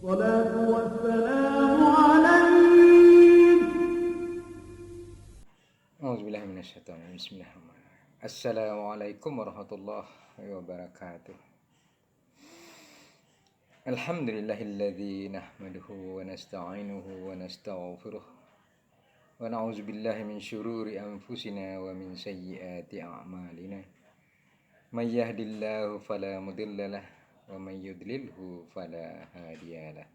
الصلاة والسلام عليك. A'udzubillahiminasyaitonirrajim. Bismillahirrahmanirrahim. Assalamualaikum warahmatullahi wabarakatuh. Alhamdulillahilladzi nahmaduhu wa nasta'inuhu wa nastaghfiruh wa na'udzubillahi min syururi anfusina wa min sayyiati a'malina. May yahdihillahu fala mudhillalah wa may yudlilhu fala hadiyalah.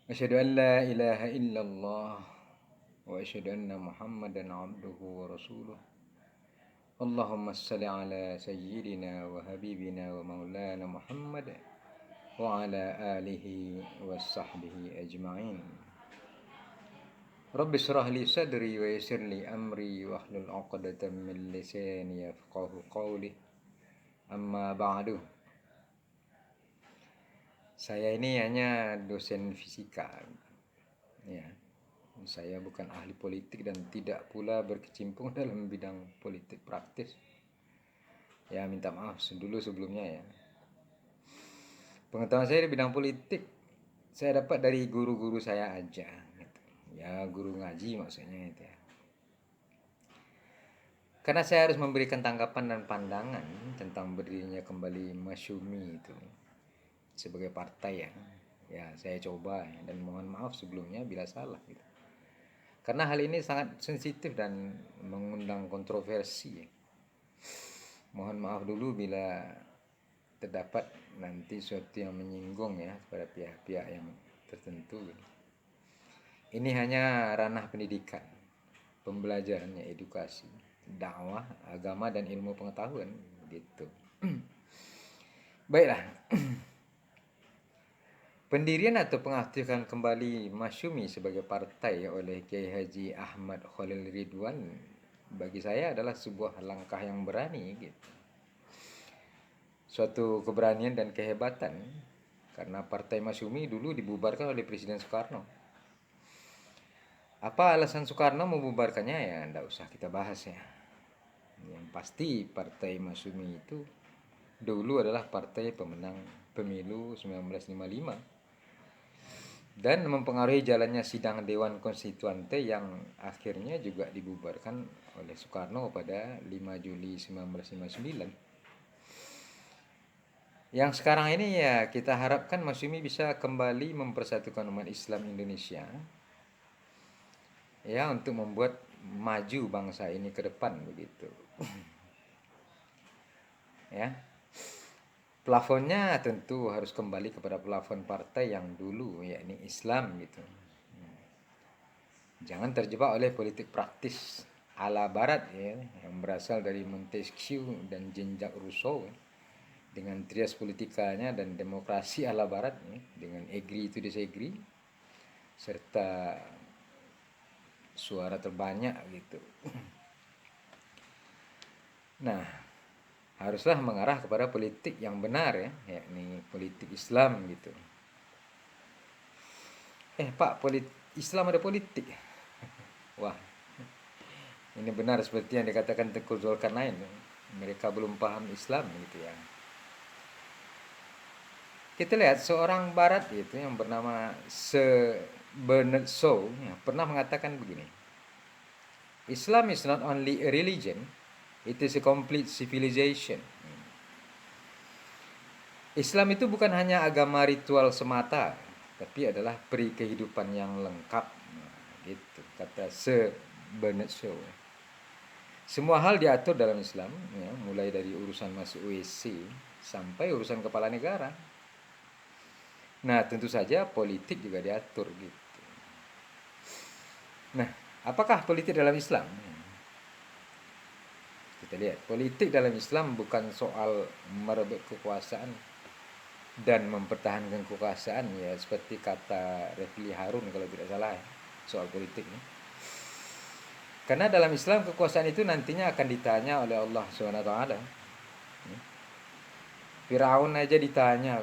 Asyhadu an la ilaha illallah wa asyhadu anna Muhammadan abduhu wa rasuluh. Allahumma salli ala sayyidina wa habibina wa maulana Muhammad wa ala alihi wa sahbihi ajma'in. Rabbi shrah li sadri wa yassir li amri wa hlul 'uqdatam min lisani yafqahu qawli. Amma ba'du. Saya ini hanya dosen fisika. Ya. Saya bukan ahli politik dan tidak pula berkecimpung dalam bidang politik praktis. Ya, minta maaf dulu sebelumnya ya. Pengetahuan saya di bidang politik saya dapat dari guru-guru saya aja gitu. Ya, guru ngaji maksudnya itu ya. Karena saya harus memberikan tanggapan dan pandangan tentang berdirinya kembali Masyumi itu sebagai partai ya. Ya, saya coba ya, dan mohon maaf sebelumnya bila salah gitu. Karena hal ini sangat sensitif dan mengundang kontroversi. Mohon maaf dulu bila terdapat nanti sesuatu yang menyinggung ya pada pihak-pihak yang tertentu. Ini hanya ranah pendidikan, pembelajaran, edukasi, dakwah, agama dan ilmu pengetahuan gitu. Baiklah. Pendirian atau pengaktifan kembali Masyumi sebagai partai oleh Kiai Haji Ahmad Khalil Ridwan bagi saya adalah sebuah langkah yang berani gitu. Suatu keberanian dan kehebatan karena Partai Masyumi dulu dibubarkan oleh Presiden Soekarno. Apa alasan Soekarno membubarkannya ya enggak usah kita bahas ya. Yang pasti Partai Masyumi itu dulu adalah partai pemenang pemilu 1955 dan mempengaruhi jalannya sidang Dewan Konstituante yang akhirnya juga dibubarkan oleh Soekarno pada 5 Juli 1959. Yang sekarang ini ya kita harapkan Masyumi bisa kembali mempersatukan umat Islam Indonesia ya untuk membuat maju bangsa ini ke depan begitu. Ya. Plafonnya tentu harus kembali kepada plafon partai yang dulu, yakni Islam gitu. Jangan terjebak oleh politik praktis ala Barat ya, yang berasal dari Montesquieu dan Jean-Jacques Rousseau ya, dengan trias politikanya dan demokrasi ala Barat ya, dengan agree to disagree serta suara terbanyak gitu. Nah, haruslah mengarah kepada politik yang benar ya, yakni politik Islam gitu. Pak, Islam ada politik. Wah, ini benar seperti yang dikatakan Tengku Zulkarnain. Mereka belum paham Islam gitu ya. Kita lihat seorang Barat itu yang bernama Bernard Shaw ya, pernah mengatakan begini. Islam is not only a religion, it is a complete civilization. Islam itu bukan hanya agama ritual semata, tapi adalah peri kehidupan yang lengkap. Nah, gitu kata Bernard Shaw. Semua hal diatur dalam Islam, ya, mulai dari urusan masuk WC sampai urusan kepala negara. Nah, tentu saja politik juga diatur gitu. Nah, apakah politik dalam Islam? Kita lihat, politik dalam Islam bukan soal merebut kekuasaan dan mempertahankan kekuasaan ya seperti kata Refli Harun kalau tidak salah ya, soal politik ini. Karena dalam Islam kekuasaan itu nantinya akan ditanya oleh Allah SWT. Firaun aja ditanya,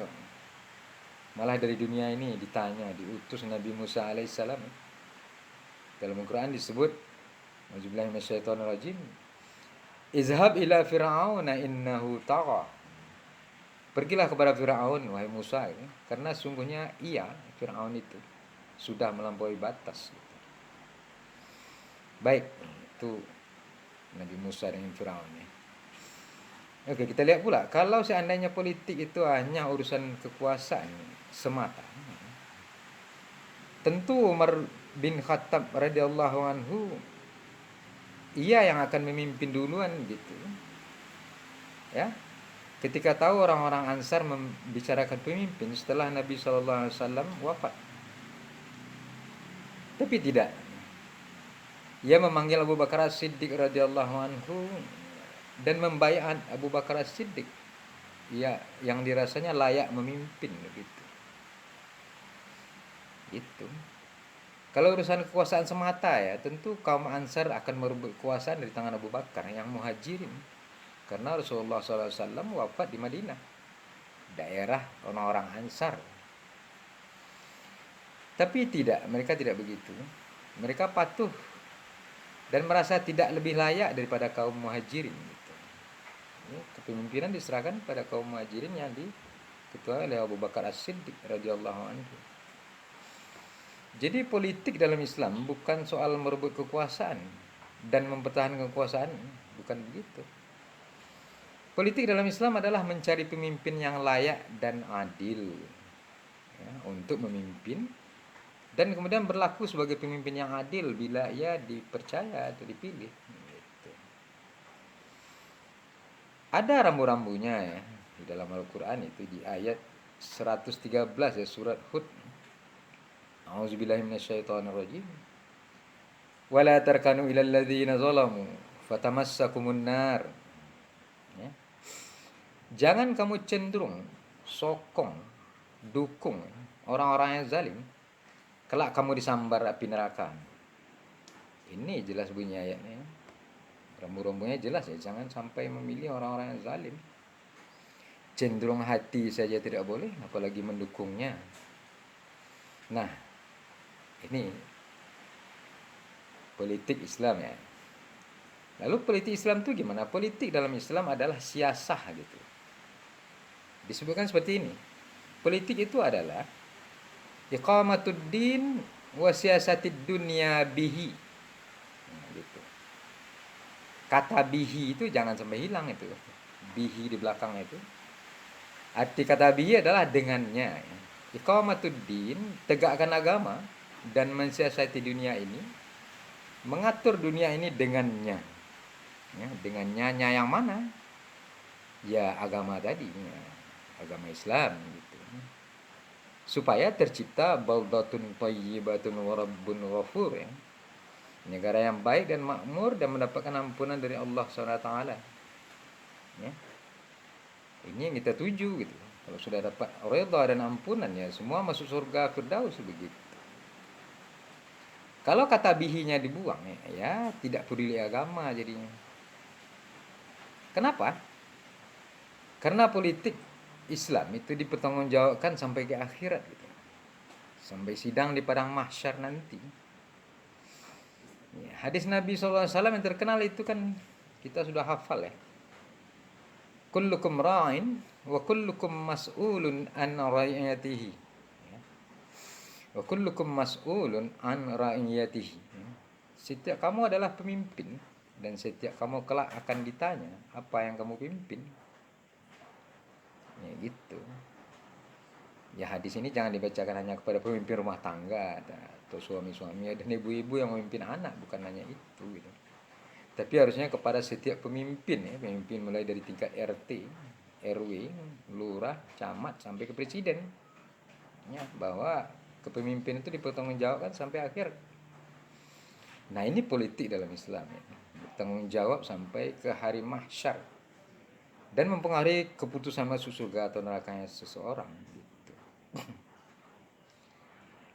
malah dari dunia ini ditanya, diutus Nabi Musa alaihissalam. Dalam Al-Quran disebut, Auzubillahi minasyaitonirrajim, izhab ila fir'auna innahu tagha. Pergilah kepada Firaun, wahai Musa, gitu. Karena sungguhnya ia, Firaun itu, sudah melampaui batas. Gitu. Baik, itu Nabi Musa dengan Firaun. Ya. Oke, kita lihat pula, kalau seandainya politik itu hanya urusan kekuasaan semata, tentu Umar bin Khattab radhiyallahu anhu ia yang akan memimpin duluan gitu. Ya. Ketika tahu orang-orang Ansar membicarakan pemimpin setelah Nabi SAW wafat. Tapi tidak. Ia memanggil Abu Bakar As-Siddiq radhiyallahu anhu dan membayar Abu Bakar As-Siddiq. Ya, yang dirasanya layak memimpin begitu. Gitu. Kalau urusan kekuasaan semata ya, tentu kaum Ansar akan merebut kekuasaan dari tangan Abu Bakar yang Muhajirin. Karena Rasulullah SAW wafat di Madinah, daerah orang-orang Ansar. Tapi tidak, mereka tidak begitu. Mereka patuh dan merasa tidak lebih layak daripada kaum Muhajirin. Gitu. Ya, kepemimpinan diserahkan pada kaum Muhajirin yang diketuai oleh Abu Bakar As-Siddiq radhiyallahu anhu. Jadi politik dalam Islam bukan soal merebut kekuasaan dan mempertahankan kekuasaan, bukan begitu. Politik dalam Islam adalah mencari pemimpin yang layak dan adil ya, untuk memimpin dan kemudian berlaku sebagai pemimpin yang adil bila ia dipercaya atau dipilih. Gitu. Ada rambu-rambunya ya di dalam Al-Quran itu di ayat 113 ya surat Hud. A'udzubillahi minasyaitonirrajim. Wala tarkanu ilal ladzina zalamu fatamassakumun nar. Ya. Jangan kamu cenderung sokong, dukung orang-orang yang zalim, kelak kamu disambar api neraka. Ini jelas bunyi ayatnya. Rambu-rambunya jelas ya, jangan sampai memilih orang-orang yang zalim. Cenderung hati saja tidak boleh, apalagi mendukungnya. Nah, ini politik Islam ya. Lalu politik Islam itu gimana? Politik dalam Islam adalah siasah gitu. Disebutkan seperti ini. Politik itu adalah iqamatuddin wa siyasatid dunya bihi. Nah, gitu. Kata bihi itu jangan sampai hilang itu. Bihi di belakang itu. Arti kata bihi adalah dengannya. Iqamatuddin, tegakkan agama dan mensiasati dunia ini, mengatur dunia ini dengannya. Ya, dengannya yang mana? Ya agama tadi, ya, agama Islam gitu. Supaya tercipta baldatun thayyibatun wa rabbun ghafur ya. Negara yang baik dan makmur dan mendapatkan ampunan dari Allah SWT. Ya. Ini yang kita tuju gitu. Kalau sudah dapat redha dan ampunan ya semua masuk surga Firdaus begitu. Kalau kata bihinya dibuang ya tidak peduli agama jadinya. Kenapa? Karena politik Islam itu dipertanggungjawabkan sampai ke akhirat gitu. Sampai sidang di padang mahsyar nanti. Ya, hadis Nabi SAW yang terkenal itu kan kita sudah hafal ya. Kullukum ra'in wa kullukum mas'ulun an ra'iyatihi. Ya. Wa kullukum mas'ulun an ra'iyatihi. Ya. Setiap kamu adalah pemimpin dan setiap kamu kelak akan ditanya apa yang kamu pimpin. Ya gitu. Ya hadis ini jangan dibacakan hanya kepada pemimpin rumah tangga atau suami-suami dan ibu-ibu yang memimpin anak, bukan hanya itu gitu. Tapi harusnya kepada setiap pemimpin ya, pemimpin mulai dari tingkat RT, RW, lurah, camat sampai ke presiden. Ya, bahwa kepemimpinan itu dipertanggungjawabkan sampai akhir. Nah, ini politik dalam Islam ya. Bertanggung jawab sampai ke hari mahsyar. Dan mempengaruhi keputusan masuk surga atau nerakanya seseorang gitu.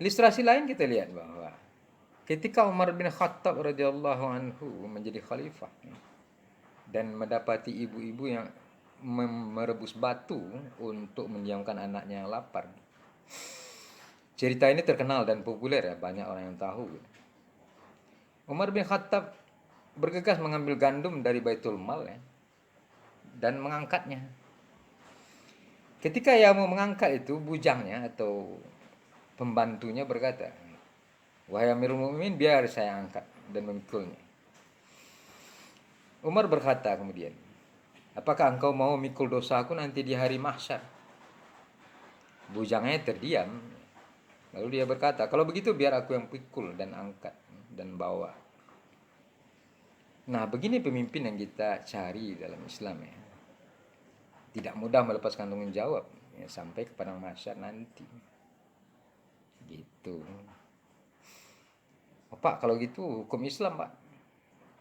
Ilustrasi lain kita lihat bahwa ketika Umar bin Khattab radhiyallahu anhu menjadi khalifah dan mendapati ibu-ibu yang merebus batu untuk mendiamkan anaknya yang lapar. Cerita ini terkenal dan populer ya, banyak orang yang tahu. Umar bin Khattab bergegas mengambil gandum dari Baitul Mal ya, dan mengangkatnya. Ketika ia mau mengangkat itu, bujangnya atau pembantunya berkata, "Wahai Amirul Mukminin, biar saya angkat dan memikulnya." Umar berkata kemudian, "Apakah engkau mau mikul dosaku nanti di hari mahsyar?" Bujangnya terdiam. Lalu dia berkata, "Kalau begitu biar aku yang pikul dan angkat dan bawa." Nah, begini pemimpin yang kita cari dalam Islam ya. Tidak mudah melepaskan tanggung jawab ya, sampai ke padang mahsyar nanti. Gitu. Oh, Pak, kalau gitu hukum Islam, Pak.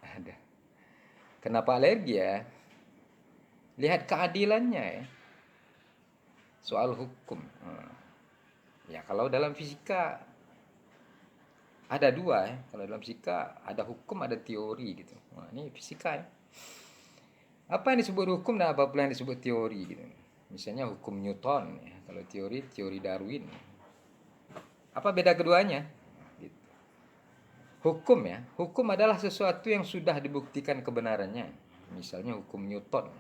Ada. Kenapa alergi ya? Lihat keadilannya ya. Soal hukum. Ya, kalau dalam fisika ada dua ya. Kalau dalam fisika ada hukum, ada teori gitu. Nah, ini fisika ya. Apa yang disebut hukum dan apa pula yang disebut teori gitu. Misalnya hukum Newton ya. Kalau teori Darwin. Apa beda keduanya? Gitu. Hukum ya. Hukum adalah sesuatu yang sudah dibuktikan kebenarannya. Misalnya hukum Newton.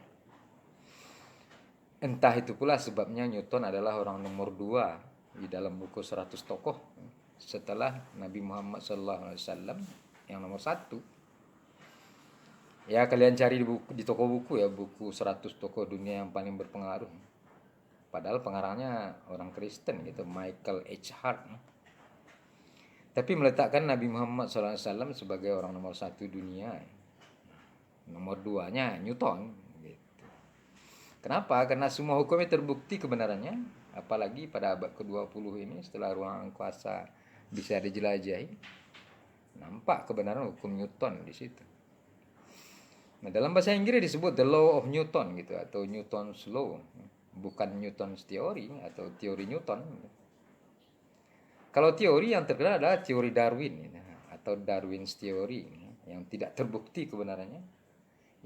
Entah itu pula sebabnya Newton adalah orang nomor 2 di dalam buku 100 tokoh setelah Nabi Muhammad SAW yang nomor 1. Ya, kalian cari di toko buku ya, buku 100 tokoh dunia yang paling berpengaruh. Padahal pengarangnya orang Kristen gitu, Michael H. Hart. Tapi meletakkan Nabi Muhammad SAW sebagai orang nomor 1 dunia. Nomor 2-nya Newton. Gitu. Kenapa? Karena semua hukumnya terbukti kebenarannya. Apalagi pada abad ke-20 ini setelah ruang angkasa bisa dijelajahi. Nampak kebenaran hukum Newton di situ. Nah, dalam bahasa Inggris disebut the law of Newton gitu atau Newton's law, bukan Newton's theory atau teori Newton. Kalau teori yang terkenal adalah teori Darwin gitu, atau Darwin's theory yang tidak terbukti kebenarannya,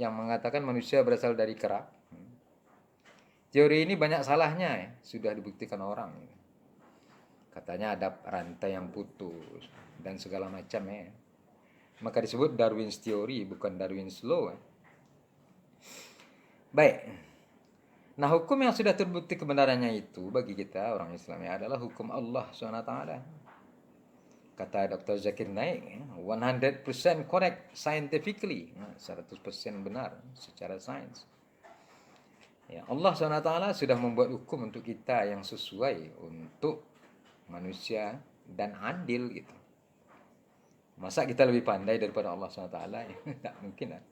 yang mengatakan manusia berasal dari kera. Teori ini banyak salahnya ya, sudah dibuktikan orang. Gitu. Katanya ada rantai yang putus dan segala macam ya. Maka disebut Darwin's theory, bukan Darwin's law. Baik. Nah, hukum yang sudah terbukti kebenarannya itu bagi kita orang Islam ya, adalah hukum Allah SWT. Kata Dr. Zakir Naik, 100% correct scientifically, 100% benar secara sains. Ya, Allah SWT sudah membuat hukum untuk kita yang sesuai untuk manusia dan adil gitu. Masa kita lebih pandai daripada Allah SWT? Tak mungkin lah.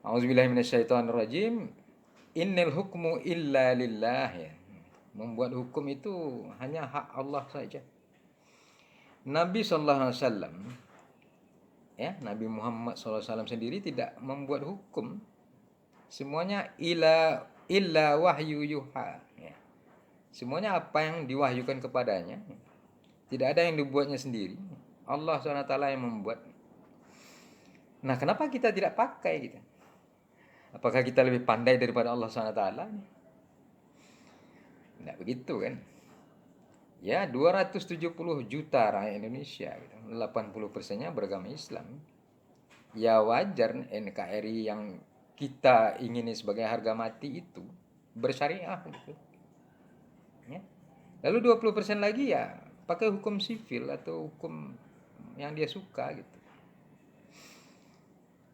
A'udzubillahi minasyaitonirrajim. Innal hukmu illa lillah ya. Membuat hukum itu hanya hak Allah saja. Nabi SAW ya, Nabi Muhammad SAW sendiri tidak membuat hukum. Semuanya illa wahyu yuha ya. Semuanya apa yang diwahyukan kepadanya. Tidak ada yang dibuatnya sendiri. Allah SWT yang membuat. Nah, kenapa kita tidak pakai gitu? Apakah kita lebih pandai daripada Allah SWT? Tidak begitu kan? Ya, 270 juta rakyat Indonesia gitu. 80%-nya beragama Islam. Ya wajar NKRI yang kita ingini sebagai harga mati itu bersyariah gitu. Ya. Lalu 20% lagi ya pakai hukum sivil atau hukum yang dia suka gitu.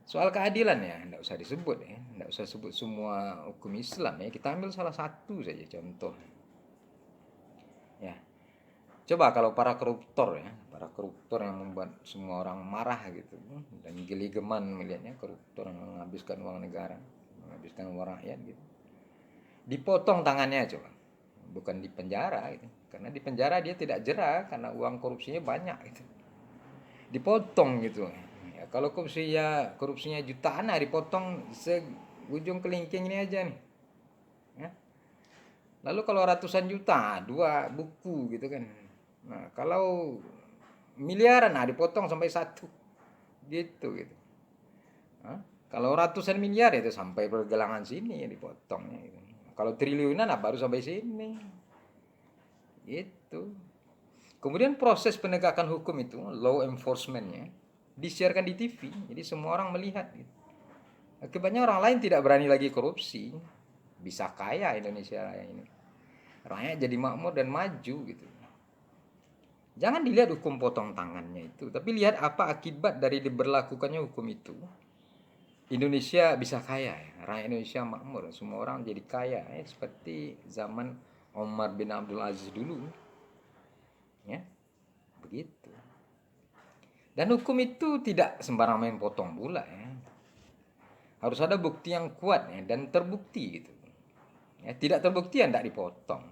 Soal keadilan ya, tidak usah disebut ya, tidak usah sebut semua hukum Islam ya. Kita ambil salah satu saja contoh. Ya, coba kalau para koruptor ya, para koruptor yang membuat semua orang marah gitu dan geli-geman melihatnya, koruptor yang menghabiskan uang negara, menghabiskan uang rakyat gitu. Dipotong tangannya coba, bukan di penjara gitu. Karena di penjara dia tidak jera karena uang korupsinya banyak gitu. Dipotong gitu. Ya, kalau korupsinya jutaan, nah dipotong seujung kelingking ini aja nih. Ya. Lalu kalau ratusan juta, 2 buku gitu kan. Nah, kalau miliaran, nah dipotong sampai 1 gitu. Nah, kalau ratusan miliar itu sampai pergelangan sini ya dipotongnya gitu. Kalau triliunan, nah baru sampai sini. Gitu. Kemudian proses penegakan hukum itu, law enforcement-nya, disiarkan di TV, jadi semua orang melihat. Gitu. Akibatnya orang lain tidak berani lagi korupsi, bisa kaya Indonesia Raya ini. Rakyat jadi makmur dan maju gitu. Jangan dilihat hukum potong tangannya itu, tapi lihat apa akibat dari diberlakukannya hukum itu. Indonesia bisa kaya ya. Rakyat Indonesia makmur, semua orang jadi kaya ya, seperti zaman Omar bin Abdul Aziz dulu. Ya, begitu. Dan hukum itu tidak sembarang main potong pula ya. Harus ada bukti yang kuat ya, dan terbukti gitu. Ya, tidak terbukti ya tidak dipotong.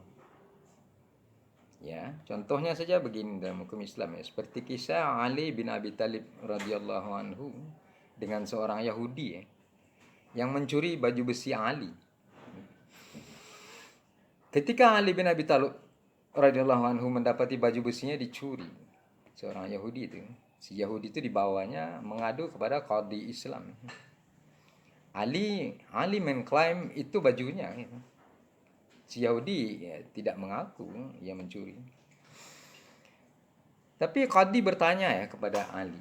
Ya, contohnya saja begini dalam hukum Islam ya, seperti kisah Ali bin Abi Thalib radhiyallahu anhu dengan seorang Yahudi ya, yang mencuri baju besi Ali. Ketika Ali bin Abi Thalib radhiyallahu anhu mendapati baju besinya dicuri, seorang Yahudi itu, si Yahudi itu dibawanya mengadu kepada qadhi Islam. Ali mengklaim itu bajunya. Ya. Si Yahudi ya, tidak mengaku ia mencuri. Tapi qadhi bertanya ya kepada Ali,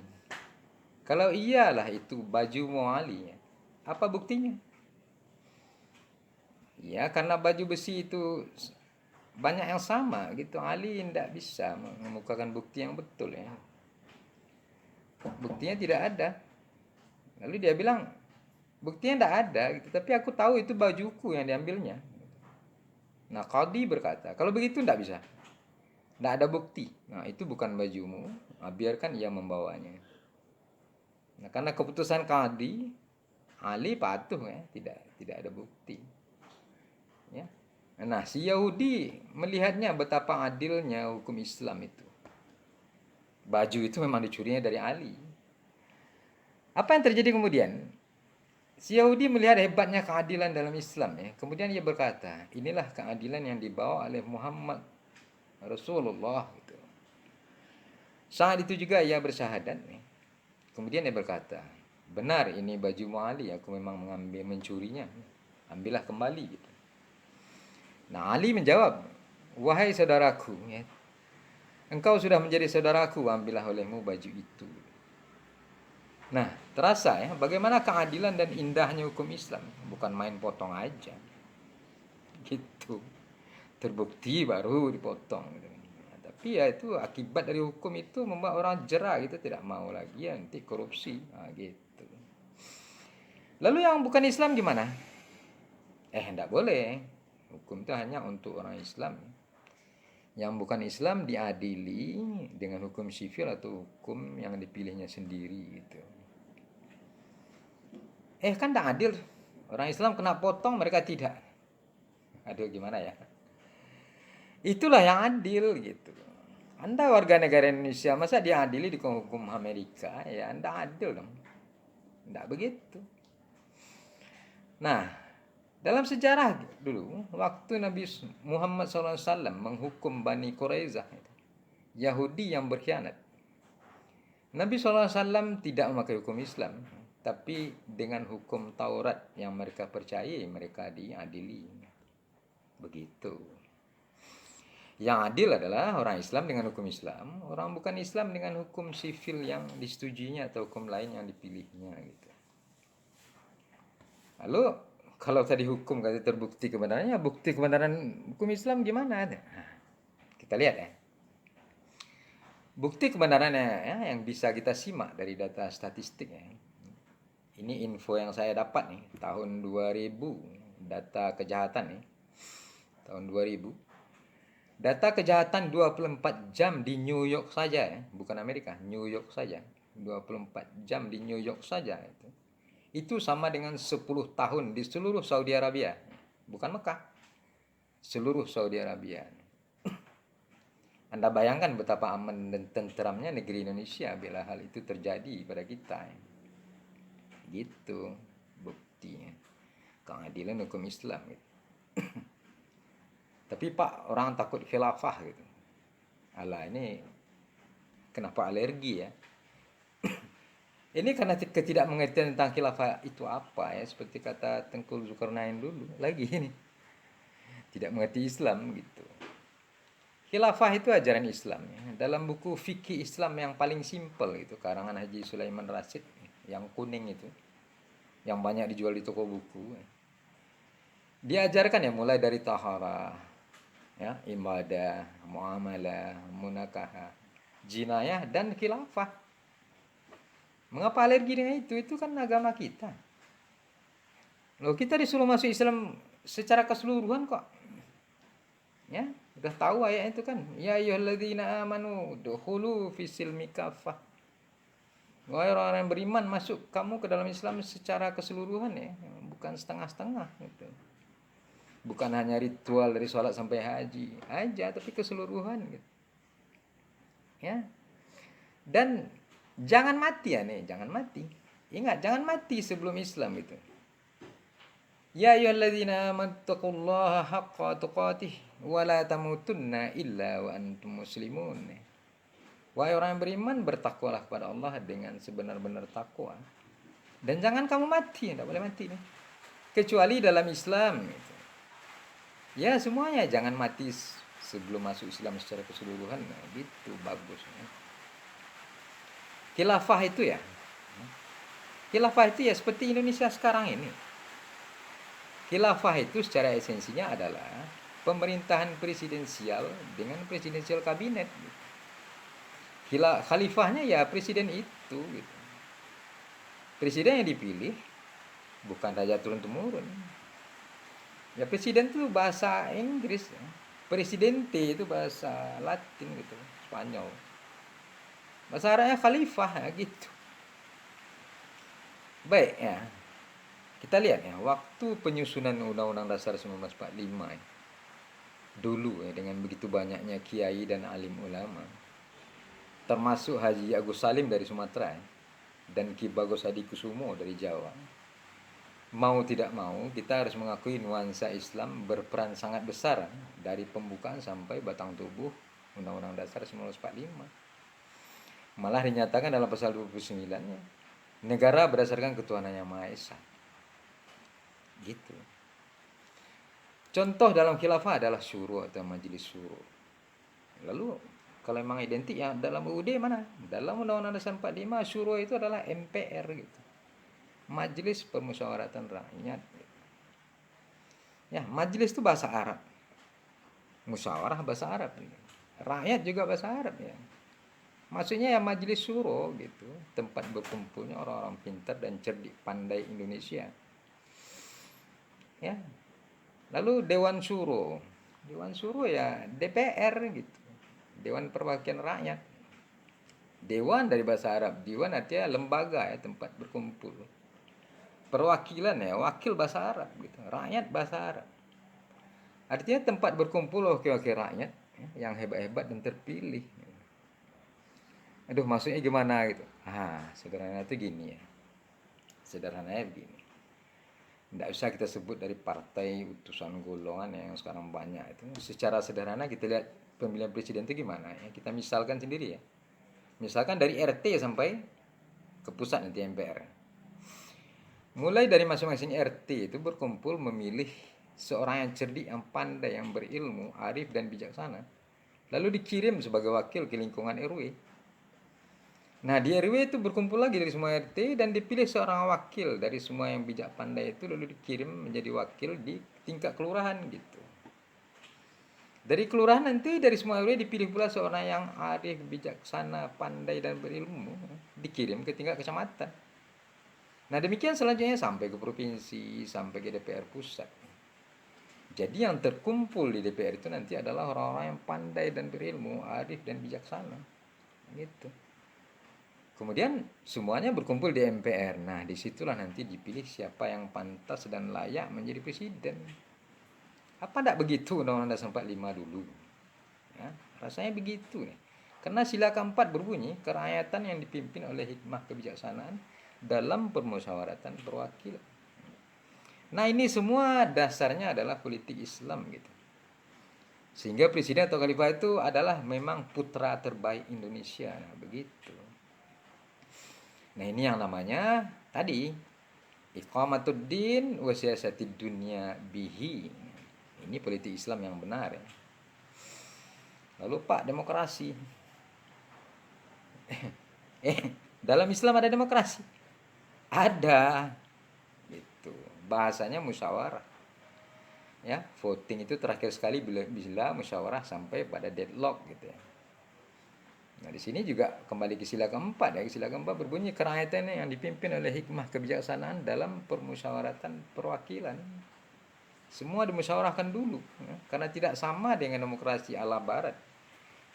kalau iyalah itu bajumu Ali, ya, apa buktinya? Ya karena baju besi itu banyak yang sama gitu. Ali tidak bisa mengemukakan bukti yang betul ya. Buktinya tidak ada. Lalu dia bilang buktinya tidak ada gitu. Tapi aku tahu itu bajuku yang diambilnya. Nah qadhi berkata kalau begitu tidak bisa. Tidak ada bukti. Nah itu bukan bajumu. Nah, biarkan ia membawanya. Nah karena keputusan qadhi, Ali patuh ya. Tidak ada bukti. Ya. Nah, si Yahudi melihatnya betapa adilnya hukum Islam itu. Baju itu memang dicurinya dari Ali. Apa yang terjadi kemudian? Si Yahudi melihat hebatnya keadilan dalam Islam ya. Kemudian ia berkata, inilah keadilan yang dibawa oleh Muhammad Rasulullah gitu. Saat itu juga ia bersyahadat ya. Kemudian ia berkata, benar ini baju Ali, aku memang mencurinya. Ambillah kembali gitu. Nah Ali menjawab, wahai saudaraku ya, engkau sudah menjadi saudaraku, ambillah olehmu baju itu. Nah terasa ya bagaimana keadilan dan indahnya hukum Islam. Bukan main potong aja gitu, terbukti baru dipotong gitu. Nah, tapi ya itu akibat dari hukum itu membuat orang jera gitu, tidak mau lagi ya, nanti korupsi gitu. Lalu yang bukan Islam gimana? Tidak boleh. Hukum itu hanya untuk orang Islam. Yang bukan Islam diadili dengan hukum sivil atau hukum yang dipilihnya sendiri gitu. Kan tidak adil. Orang Islam kena potong, mereka tidak. Aduh gimana ya? Itulah yang adil gitu. Anda warga negara Indonesia, masa diadili di hukum Amerika? Ya Anda adil dong. Tidak begitu. Nah, dalam sejarah dulu, waktu Nabi Muhammad SAW menghukum Bani Quraizah, Yahudi yang berkhianat, Nabi SAW tidak memakai hukum Islam, tapi dengan hukum Taurat yang mereka percayai, mereka diadili. Begitu. Yang adil adalah orang Islam dengan hukum Islam, orang bukan Islam dengan hukum sivil yang disetujuinya atau hukum lain yang dipilihnya gitu. Lalu kalau tadi hukum kata terbukti kebenarannya, bukti kebenaran hukum Islam gimana? Nah, kita lihat ya. Bukti kebenarannya ya, yang bisa kita simak dari data statistik ya. Ini info yang saya dapat nih, tahun 2000, data kejahatan nih. Tahun 2000. Data kejahatan 24 jam di New York saja ya, bukan Amerika, New York saja. 24 jam di New York saja itu. Itu sama dengan 10 tahun di seluruh Saudi Arabia. Bukan Mekah. Seluruh Saudi Arabia. Anda bayangkan betapa aman dan tenteramnya negeri Indonesia bila hal itu terjadi pada kita. Gitu buktinya. Keadilan hukum Islam gitu. Tapi Pak, orang takut khilafah gitu. Alah ini kenapa alergi ya? Ini karena ketidakmengertian tentang khilafah itu apa ya, seperti kata Tengku Zulkarnain dulu lagi ini. Tidak mengerti Islam gitu. Khilafah itu ajaran Islam ya. Dalam buku fikih Islam yang paling simpel itu karangan Haji Sulaiman Rasyid yang kuning itu, yang banyak dijual di toko buku. Diajarkan ya mulai dari taharah, ya, ibadah, muamalah, munakahah, jinayah dan khilafah. Mengapa alergi dengan itu? Itu kan agama kita. Loh, kita disuruh masuk Islam secara keseluruhan kok. Ya, udah tahu ayat itu kan. Ya ayyuhalladzina amanu dukhulu fis silmi kafah. Wahai orang-orang yang beriman, masuk kamu ke dalam Islam secara keseluruhan ya, bukan setengah-setengah gitu. Bukan hanya ritual dari sholat sampai haji aja, tapi keseluruhan gitu. Ya. Dan jangan mati ya nih, jangan mati. Ingat, jangan mati sebelum Islam itu. Ya ayyuhalladzina amanu taqullaha haqqa tuqatih wa la tamutunna illa wa antum muslimun. Wahai orang yang beriman, bertakwalah kepada Allah dengan sebenar-benar takwa. Dan jangan kamu mati, tidak boleh mati nih. Kecuali dalam Islam gitu. Ya semuanya jangan mati sebelum masuk Islam secara keseluruhan. Nah, gitu bagus. Khilafah itu ya. Khilafah itu ya seperti Indonesia sekarang ini. Khilafah itu secara esensinya adalah pemerintahan presidensial dengan presidensial kabinet. Khalifahnya ya presiden itu gitu. Presiden yang dipilih bukan raja turun temurun. Ya presiden itu bahasa Inggris, ya. Presidente itu bahasa Latin gitu, Spanyol. Bahasa Arabnya khalifah ya, gitu. Baik ya. Kita lihat ya, waktu penyusunan Undang-Undang Dasar 1945 ya, dulu ya, dengan begitu banyaknya kiai dan alim ulama, termasuk Haji Agus Salim dari Sumatera ya, dan Ki Bagos Hadikusumo dari Jawa. Mau tidak mau kita harus mengakui nuansa Islam berperan sangat besar dari pembukaan sampai batang tubuh Undang-Undang Dasar 1945. Malah dinyatakan dalam pasal 29-nya, negara berdasarkan ketuhanan yang Maha Esa. Gitu. Contoh dalam khilafah adalah syuro atau majelis syuro. Lalu kalau memang identik ya dalam UUD mana? Dalam Undang-Undang Dasar 45 syuro itu adalah MPR gitu. Majelis Permusyawaratan Rakyat. Ya, majelis itu bahasa Arab. Musyawarah bahasa Arab. Rakyat juga bahasa Arab ya. Maksudnya ya majelis syuro gitu, tempat berkumpulnya orang-orang pintar dan cerdik pandai Indonesia. Ya. Lalu Dewan Syuro. Dewan Syuro ya DPR gitu. Dewan Perwakilan Rakyat. Dewan dari bahasa Arab. Dewan artinya lembaga ya, tempat berkumpul. Perwakilan ya, wakil bahasa Arab gitu. Rakyat bahasa Arab. Artinya tempat berkumpul wakil-wakil rakyat ya, yang hebat-hebat dan terpilih. Aduh, maksudnya gimana gitu. Sederhana itu gini ya. Sederhananya begini. Tidak usah kita sebut dari partai utusan golongan yang sekarang banyak itu. Secara sederhana kita lihat pemilihan presiden itu gimana ya. Kita misalkan sendiri ya. Misalkan dari RT sampai ke pusat nanti MPR. Mulai dari masing-masing RT itu berkumpul memilih seorang yang cerdik, yang pandai, yang berilmu, arif dan bijaksana. Lalu dikirim sebagai wakil ke lingkungan RW. Nah di RW itu berkumpul lagi dari semua RT dan dipilih seorang wakil dari semua yang bijak pandai itu, lalu dikirim menjadi wakil di tingkat kelurahan gitu. Dari kelurahan nanti dari semua RW dipilih pula seorang yang arif, bijaksana, pandai dan berilmu, dikirim ke tingkat kecamatan. Nah demikian selanjutnya sampai ke provinsi, sampai ke DPR pusat. Jadi yang terkumpul di DPR itu nanti adalah orang-orang yang pandai dan berilmu, arif dan bijaksana gitu. Kemudian semuanya berkumpul di MPR. Nah, disitulah nanti dipilih siapa yang pantas dan layak menjadi presiden. Apa tidak begitu Undang-Undang Dasar 45 dulu? Ya, rasanya begitu nih. Karena sila keempat berbunyi, kerakyatan yang dipimpin oleh hikmah kebijaksanaan dalam permusyawaratan perwakilan. Nah, ini semua dasarnya adalah politik Islam gitu. Sehingga presiden atau khalifah itu adalah memang putra terbaik Indonesia. Nah, begitu. Nah ini yang namanya tadi iqamatuddin wa siyasatid dunya bihi. Ini politik Islam yang benar ya. Lalu Pak, demokrasi. Dalam Islam ada demokrasi? Ada. Gitu. Bahasanya musyawarah. Ya, voting itu terakhir sekali bila musyawarah sampai pada deadlock gitu ya. Nah, di sini juga kembali ke sila keempat ya. Sila keempat berbunyi kerakyatan yang dipimpin oleh hikmah kebijaksanaan dalam permusyawaratan perwakilan. Semua dimusyawarahkan dulu ya, karena tidak sama dengan demokrasi ala barat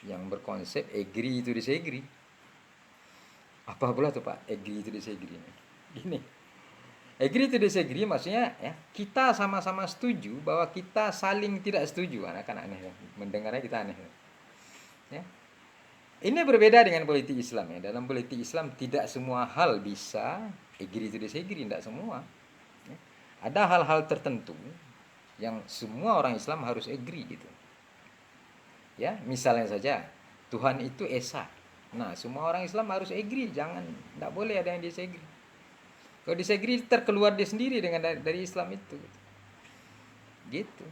yang berkonsep agree to disagree. Apa pula tuh Pak agree to disagree? Gini, agree to disagree maksudnya ya kita sama-sama setuju bahwa kita saling tidak setuju. Kan aneh ya. Mendengarnya kita aneh ya. Ini berbeda dengan politik Islam ya. Dalam politik Islam tidak semua hal bisa agree to disagree, tidak semua. Ya. Ada hal-hal tertentu yang semua orang Islam harus agree gitu. Ya, misalnya saja Tuhan itu esa. Nah, semua orang Islam harus agree, tidak boleh ada yang disagree. Kalau disagree terkeluar dia sendiri dengan dari Islam itu. Gitu.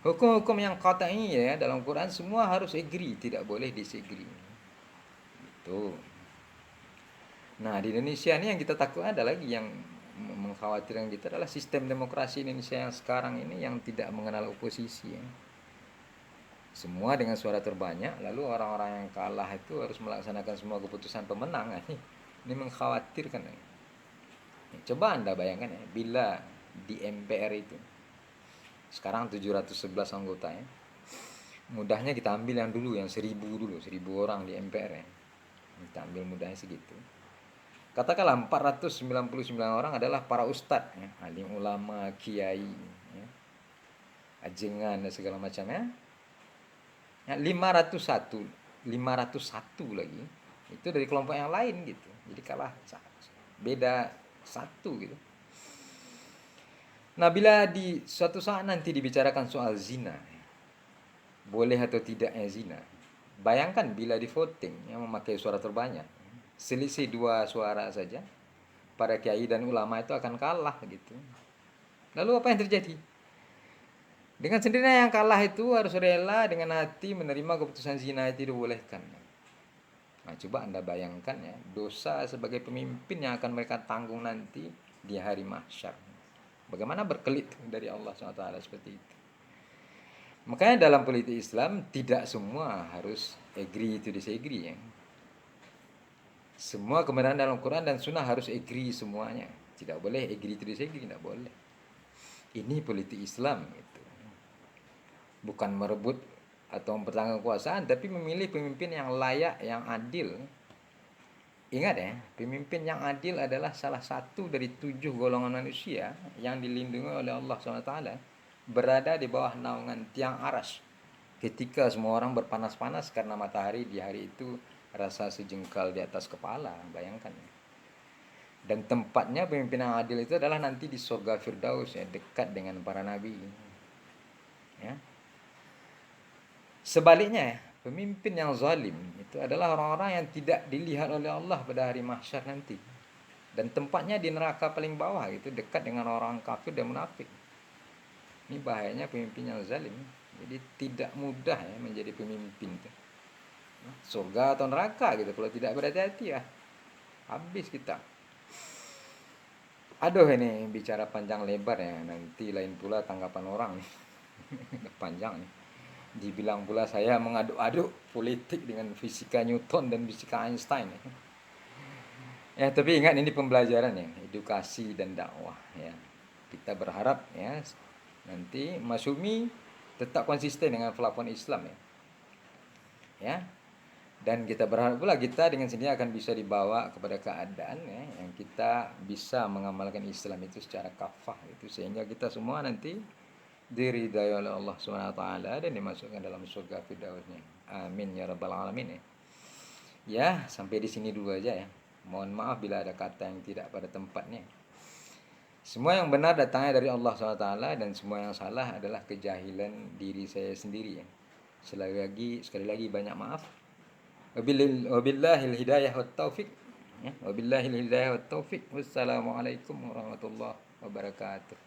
Hukum-hukum yang qat'i ya dalam Quran semua harus agree, tidak boleh disagree. Tuh. Nah, di Indonesia ini yang kita takut ada lagi yang mengkhawatirkan kita adalah sistem demokrasi Indonesia yang sekarang ini yang tidak mengenal oposisi ya. Semua dengan suara terbanyak, lalu orang-orang yang kalah itu harus melaksanakan semua keputusan pemenang. Ini mengkhawatirkan. Coba Anda bayangkan ya, bila di MPR itu sekarang 711 anggota ya. Mudahnya kita ambil yang dulu yang 1000 dulu, 1000 orang di MPR ya. Kita ambil mudahnya segitu. Katakanlah 499 orang adalah para ustadz ya, alim ulama, kiai ya, ajengan dan segala macamnya. Ya, 501 lagi itu dari kelompok yang lain gitu. Jadi kalah beda satu gitu. Nah, bila di suatu saat nanti dibicarakan soal zina, boleh atau tidaknya zina, bayangkan bila di voting yang memakai suara terbanyak, selisih 2 suara saja, para kiai dan ulama itu akan kalah gitu. Lalu apa yang terjadi? Dengan sendirinya yang kalah itu harus rela dengan hati menerima keputusan zina itu dibolehkan. Nah, coba Anda bayangkan ya, dosa sebagai pemimpin yang akan mereka tanggung nanti di hari mahsyar. Bagaimana berkelit dari Allah SWT seperti itu. Makanya dalam politik Islam tidak semua harus agree to disagree ya. Semua kebenaran dalam Quran dan Sunnah harus agree semuanya. Tidak boleh agree to disagree, tidak boleh. Ini politik Islam gitu. Bukan merebut atau mempertahankan kekuasaan, tapi memilih pemimpin yang layak, yang adil. Ingat ya, pemimpin yang adil adalah salah satu dari 7 golongan manusia yang dilindungi oleh Allah SWT, berada di bawah naungan tiang aras. Ketika semua orang berpanas-panas karena matahari di hari itu rasa sejengkal di atas kepala, bayangkan. Dan tempatnya pemimpin yang adil itu adalah nanti di surga Firdaus ya, dekat dengan para nabi. Ya. Sebaliknya ya, pemimpin yang zalim itu adalah orang-orang yang tidak dilihat oleh Allah pada hari mahsyar nanti. Dan tempatnya di neraka paling bawah itu, dekat dengan orang kafir dan munafik. Ini bahayanya pemimpin yang zalim. Jadi tidak mudah ya menjadi pemimpin. Surga atau neraka gitu, kalau tidak berhati-hati ya habis kita. Aduh, ini bicara panjang lebar ya, nanti lain pula tanggapan orang nih. Panjang nih. Dibilang pula saya mengaduk-aduk politik dengan fisika Newton dan fisika Einstein. Ya, tapi ingat ini pembelajaran ya, edukasi dan dakwah ya. Kita berharap ya nanti Masyumi tetap konsisten dengan pelakon Islam ya. Ya. Dan kita berharap pula kita dengan sendiri akan bisa dibawa kepada keadaan ya, yang kita bisa mengamalkan Islam itu secara kafah itu, sehingga kita semua nanti diridai oleh Allah SWT dan dimasukkan dalam surga firdausnya. Amin ya rabbal alamin ya. Ya, sampai di sini dulu aja ya. Mohon maaf bila ada kata yang tidak pada tempatnya. Semua yang benar datangnya dari Allah SWT dan semua yang salah adalah kejahilan diri saya sendiri ya. Sekali lagi banyak maaf. Wabillahil hidayah wat taufik. Ya, wabillahil hidayah wat taufik. Wassalamualaikum warahmatullahi wabarakatuh.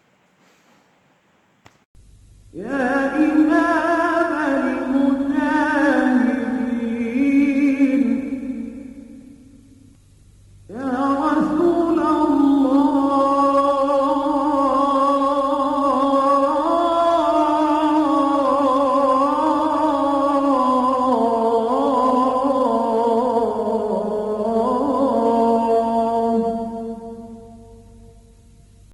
يا إمام